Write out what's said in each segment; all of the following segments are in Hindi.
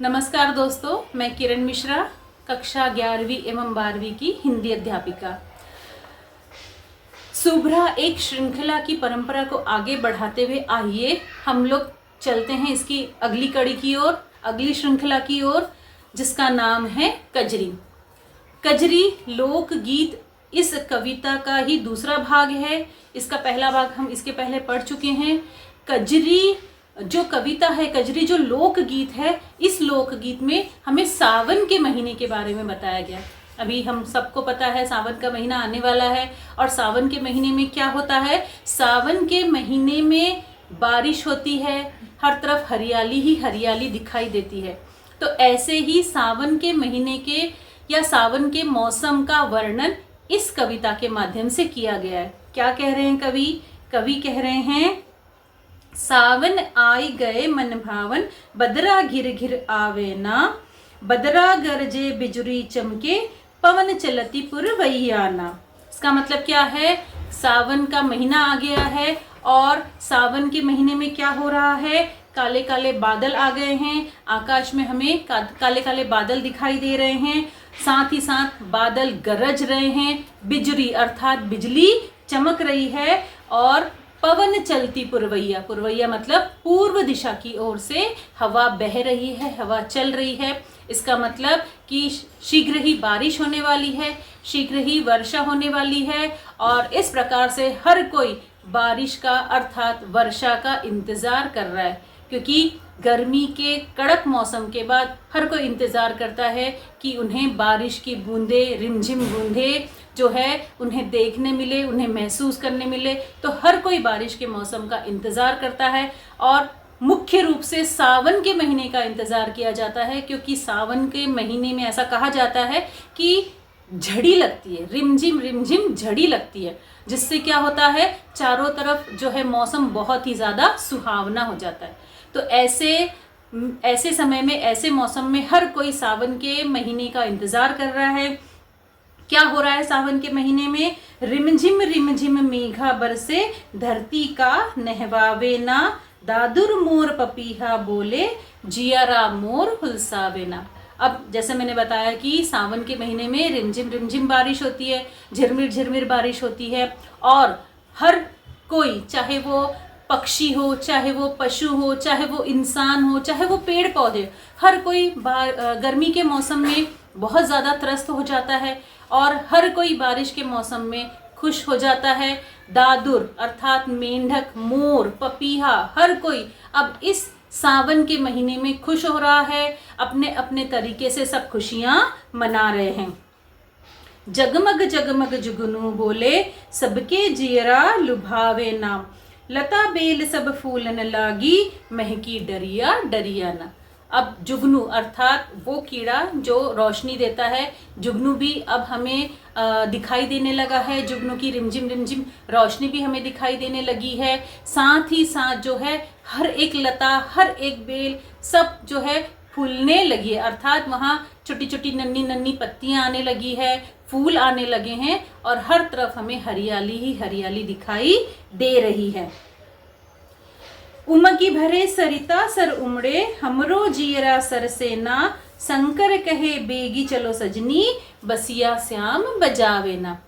नमस्कार दोस्तों, मैं किरण मिश्रा, कक्षा 11वीं एवं 12वीं की हिंदी अध्यापिका। शुभ्रा एक श्रृंखला की परंपरा को आगे बढ़ाते हुए आइए हम लोग चलते हैं इसकी अगली कड़ी की ओर, अगली श्रृंखला की ओर, जिसका नाम है कजरी। कजरी लोकगीत इस कविता का ही दूसरा भाग है। इसका पहला भाग हम इसके पहले पढ़ चुके हैं। कजरी जो कविता है, कजरी जो लोकगीत है, इस लोकगीत में हमें सावन के महीने के बारे में बताया गया। अभी हम सबको पता है सावन का महीना आने वाला है, और सावन के महीने में क्या होता है? सावन के महीने में बारिश होती है, हर तरफ हरियाली ही हरियाली दिखाई देती है। तो ऐसे ही सावन के महीने के या सावन के मौसम का वर्णन इस कविता के माध्यम से किया गया है। क्या कह रहे हैं कवि? कवि कह रहे हैं, सावन आई गए मन भावन, बदरा घिर घिर आवे ना, बदरा गरजे बिजुरी चमके, पवन चलती पुरवैयाना। इसका मतलब क्या है? सावन का महीना आ गया है और सावन के महीने में क्या हो रहा है? काले काले बादल आ गए हैं, आकाश में हमें काले काले बादल दिखाई दे रहे हैं, साथ ही साथ बादल गरज रहे हैं, बिजुरी अर्थात बिजली चमक रही है, और पवन चलती पुरवैया, पुरवैया मतलब पूर्व दिशा की ओर से हवा बह रही है, हवा चल रही है। इसका मतलब कि शीघ्र ही बारिश होने वाली है, शीघ्र ही वर्षा होने वाली है, और इस प्रकार से हर कोई बारिश का अर्थात वर्षा का इंतजार कर रहा है, क्योंकि गर्मी के कड़क मौसम के बाद हर कोई इंतजार करता है कि उन्हें बारिश की बूंदें, रिमझिम बूंदें जो है उन्हें देखने मिले, उन्हें महसूस करने मिले। तो हर कोई बारिश के मौसम का इंतजार करता है, और मुख्य रूप से सावन के महीने का इंतजार किया जाता है, क्योंकि सावन के महीने में ऐसा कहा जाता है कि झड़ी लगती है, रिमझिम रिमझिम झड़ी लगती है, जिससे क्या होता है? चारों तरफ जो है मौसम बहुत ही ज़्यादा सुहावना हो जाता है। तो ऐसे समय में, ऐसे मौसम में हर कोई सावन के महीने का इंतजार कर रहा है। क्या हो रहा है सावन के महीने में? रिमझिम रिमझिम मेघा बरसे, धरती का नहवावे ना, दादुर मोर पपीहा बोले, जियारा मोर हुलसावे ना। अब जैसे मैंने बताया कि सावन के महीने में रिमझिम रिमझिम बारिश होती है, झिरमिर झिरमिर बारिश होती है, और हर कोई, चाहे वो पक्षी हो, चाहे वो पशु हो, चाहे वो इंसान हो, चाहे वो पेड़ पौधे, हर कोई गर्मी के मौसम में बहुत ज़्यादा त्रस्त हो जाता है, और हर कोई बारिश के मौसम में खुश हो जाता है। दादुर अर्थात मेंढक, मोर, पपीहा, हर कोई अब इस सावन के महीने में खुश हो रहा है। अपने अपने तरीके से सब खुशियां मना रहे हैं। जगमग जगमग जुगनू बोले, सबके जियरा लुभावे ना, लता बेल सब फूलन लागी, महकी डरिया डरिया ना। अब जुगनू अर्थात वो कीड़ा जो रोशनी देता है, जुगनू भी अब हमें दिखाई देने लगा है। जुगनू की रिमझिम रिमझिम रोशनी भी हमें दिखाई देने लगी है। साथ ही साथ जो है हर एक लता, हर एक बेल सब जो है फूलने लगी है, अर्थात वहाँ छोटी छोटी नन्ही नन्ही पत्तियां आने लगी है, फूल आने लगे हैं, और हर तरफ हमें हरियाली ही हरियाली दिखाई दे रही है। उमगी भरे सरिता सर उमड़े, हमरो जियरा सरसेना, शंकर कहे बेगी चलो सजनी, बसिया श्याम बजावे ना।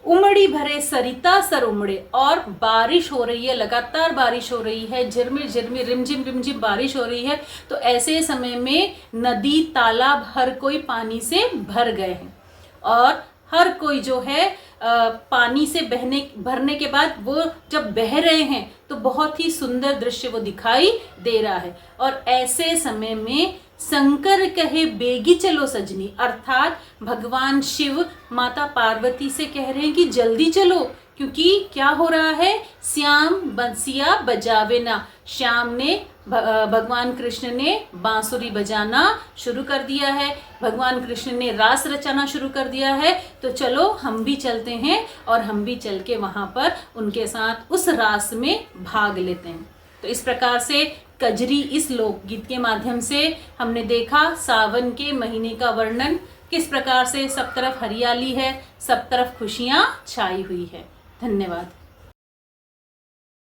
उमड़ी भरे सरिता सर उमड़े, और बारिश हो रही है, लगातार बारिश हो रही है, झिरमिर झिरमिर रिमझिम रिमझिम बारिश हो रही है। तो ऐसे समय में नदी, तालाब हर कोई पानी से भर गए हैं, और हर कोई जो है पानी से भरने के बाद वो जब बह रहे हैं तो बहुत ही सुंदर दृश्य वो दिखाई दे रहा है। और ऐसे समय में शंकर कहे बेगी चलो सजनी, अर्थात भगवान शिव माता पार्वती से कह रहे हैं कि जल्दी चलो, क्योंकि क्या हो रहा है? श्याम बंसिया बजावे ना। श्याम ने, भगवान कृष्ण ने बांसुरी बजाना शुरू कर दिया है, भगवान कृष्ण ने रास रचाना शुरू कर दिया है। तो चलो हम भी चलते हैं, और हम भी चल के वहाँ पर उनके साथ उस रास में भाग लेते हैं। तो इस प्रकार से कजरी इस लोकगीत के माध्यम से हमने देखा सावन के महीने का वर्णन, किस प्रकार से सब तरफ हरियाली है, सब तरफ खुशियाँ छाई हुई है। धन्यवाद।